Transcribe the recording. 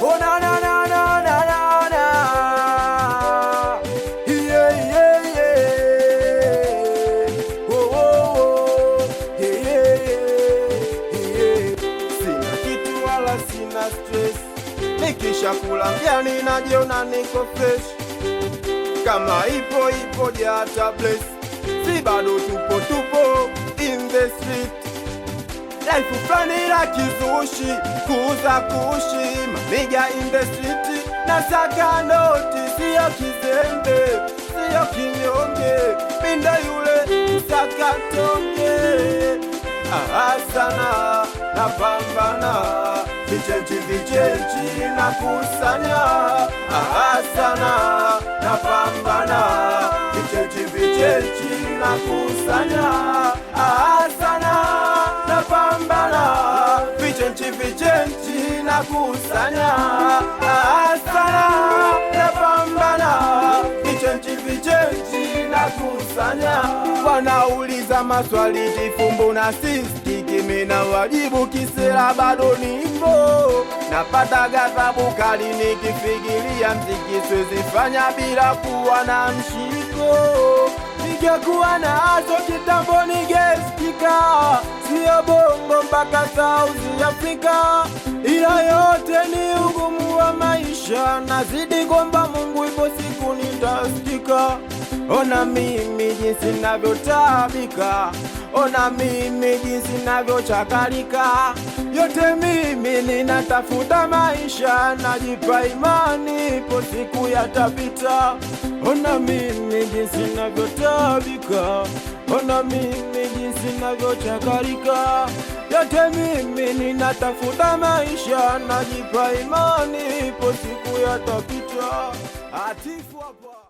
Oh na na na na na na na. Yeah yeah yeah. Oh oh oh. Yeah yeah yeah. Sina kitu wala sina stress. Nikisha kula mjani najiona niko fresh. Kama ipo jata bless. Si bado tupo in the street. Life flani la kizushi, kuuza kushi, mamiga in the street. Nasaka noti, siyo kizembe, siyo kinyonge, minda yule saka tonge. Sana napambana, vichenchi na kusanya. Sana napambana, vichenchi na kusanya. Sana napambana, vichenchi na kusanya. Sana napambana, vichenchi na kusanya. Wanauliza maswali jifumbu na siski, kimina wajibu kisera bado nipo. Napata ghadhabu kali nikifikiria mziki siwezi fanya bila kuwa na mshiko. Ningekuwa na aso kitambo ningesikika, sio Bongo mpaka South Africa. Ila yote ni ugumu wa maisha, nazidi kwamba Mungu ipo siku nitasikika. Ona mimi jinsi navyotabika, ona mimi jinsi navyochakalika. Yote mimi ninatafuta maisha, najipa imani ipo siku yatapita. Ona mimi jinsi navyotabika, ona mimi jinsi navyochakalika. Yote mimi ninatafuta maisha, najipa imani ipo siku yatapita. Atifu hapa.